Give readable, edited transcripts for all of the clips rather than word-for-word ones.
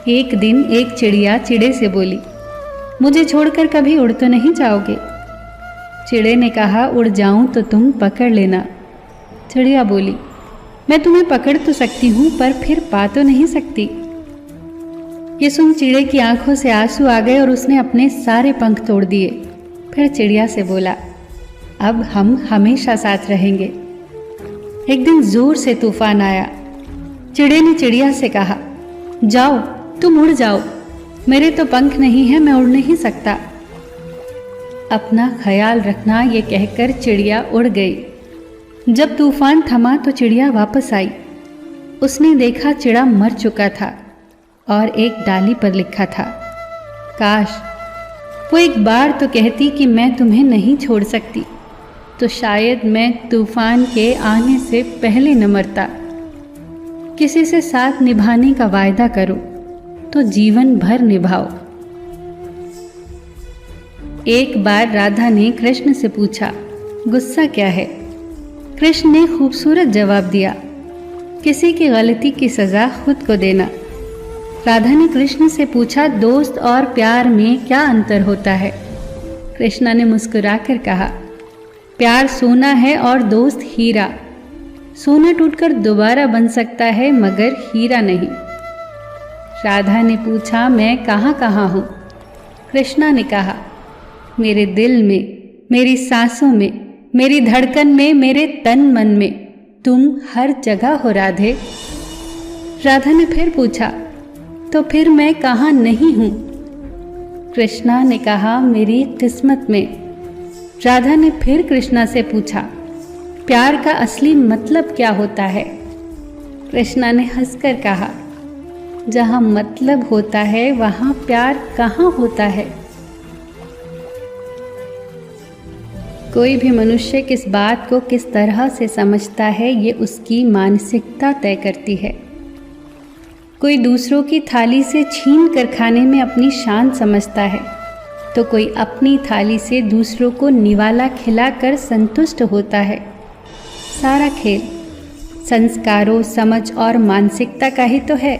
एक दिन एक चिड़िया चिड़े से बोली, मुझे छोड़कर कभी उड़ तो नहीं जाओगे? चिड़े ने कहा, उड़ जाऊं तो तुम पकड़ लेना। चिड़िया बोली, मैं तुम्हें पकड़ तो सकती हूँ पर फिर पा तो नहीं सकती। ये सुन चिड़े की आंखों से आंसू आ गए और उसने अपने सारे पंख तोड़ दिए। फिर चिड़िया से बोला, अब हम हमेशा साथ रहेंगे। एक दिन जोर से तूफान आया। चिड़े ने चिड़िया से कहा, जाओ तुम उड़ जाओ, मेरे तो पंख नहीं है, मैं उड़ नहीं सकता। अपना ख्याल रखना, ये कहकर चिड़िया उड़ गई। जब तूफान थमा तो चिड़िया वापस आई। उसने देखा चिड़ा मर चुका था और एक डाली पर लिखा था, काश वो एक बार तो कहती कि मैं तुम्हें नहीं छोड़ सकती, तो शायद मैं तूफान के आने से पहले न मरता। किसी से साथ निभाने का वायदा करो तो जीवन भर निभाओ। एक बार राधा ने कृष्ण से पूछा, गुस्सा क्या है? कृष्ण ने खूबसूरत जवाब दिया, किसी की गलती की सजा खुद को देना। राधा ने कृष्ण से पूछा, दोस्त और प्यार में क्या अंतर होता है? कृष्ण ने मुस्कुराकर कहा, प्यार सोना है और दोस्त हीरा। सोना टूटकर दोबारा बन सकता है मगर हीरा नहीं। राधा ने पूछा, मैं कहाँ कहाँ हूँ? कृष्णा ने कहा, मेरे दिल में, मेरी सांसों में, मेरी धड़कन में, मेरे तन मन में, तुम हर जगह हो राधे। राधा ने फिर पूछा, तो फिर मैं कहाँ नहीं हूँ? कृष्णा ने कहा, मेरी किस्मत में। राधा ने फिर कृष्णा से पूछा, प्यार का असली मतलब क्या होता है? कृष्णा ने हंसकर कहा, जहाँ मतलब होता है वहाँ प्यार कहाँ होता है? कोई भी मनुष्य किस बात को किस तरह से समझता है, ये उसकी मानसिकता तय करती है। कोई दूसरों की थाली से छीन कर खाने में अपनी शान समझता है, तो कोई अपनी थाली से दूसरों को निवाला खिलाकर संतुष्ट होता है। सारा खेल संस्कारों, समझ और मानसिकता का ही तो है।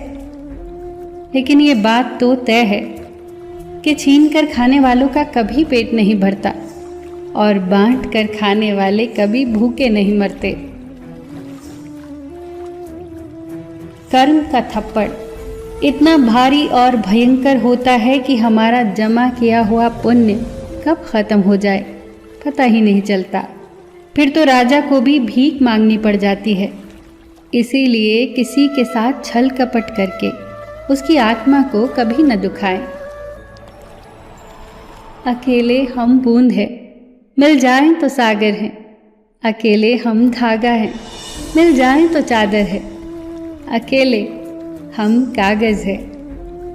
लेकिन ये बात तो तय है कि छीन कर खाने वालों का कभी पेट नहीं भरता और बांट कर खाने वाले कभी भूखे नहीं मरते। कर्म का थप्पड़ इतना भारी और भयंकर होता है कि हमारा जमा किया हुआ पुण्य कब खत्म हो जाए पता ही नहीं चलता। फिर तो राजा को भी भीख मांगनी पड़ जाती है। इसीलिए किसी के साथ छल कपट करके उसकी आत्मा को कभी न दुखाएं। अकेले हम बूंद हैं, मिल जाएं तो सागर हैं। अकेले हम धागा हैं, मिल जाएं तो चादर है। अकेले हम कागज हैं,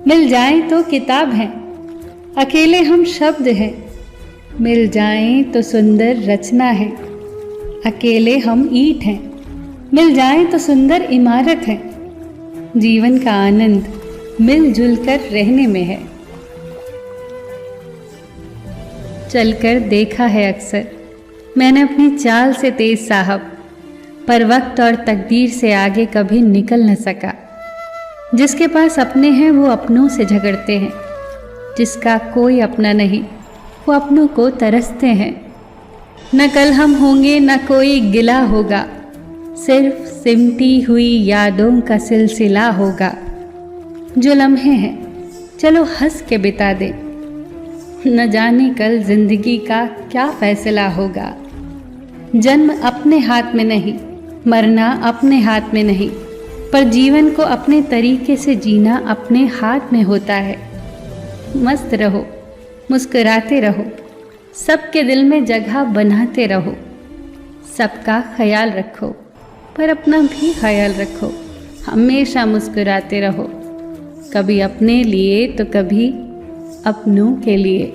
मिल जाएं तो किताब हैं। अकेले हम शब्द हैं, मिल जाएं तो सुंदर रचना है। अकेले हम ईंट हैं, मिल जाएं तो सुंदर इमारत है। जीवन का आनंद मिलजुल कर रहने में है। चलकर देखा है अक्सर मैंने अपनी चाल से तेज साहब, पर वक्त और तकदीर से आगे कभी निकल न सका। जिसके पास अपने हैं वो अपनों से झगड़ते हैं, जिसका कोई अपना नहीं वो अपनों को तरसते हैं। न कल हम होंगे न कोई गिला होगा, सिर्फ सिमटी हुई यादों का सिलसिला होगा। जो लम्हे हैं चलो हंस के बिता दे, न जाने कल जिंदगी का क्या फैसला होगा। जन्म अपने हाथ में नहीं, मरना अपने हाथ में नहीं, पर जीवन को अपने तरीके से जीना अपने हाथ में होता है। मस्त रहो, मुस्कुराते रहो, सबके दिल में जगह बनाते रहो। सबका ख्याल रखो पर अपना भी ख्याल रखो। हमेशा मुस्कुराते रहो, कभी अपने लिए तो कभी अपनों के लिए।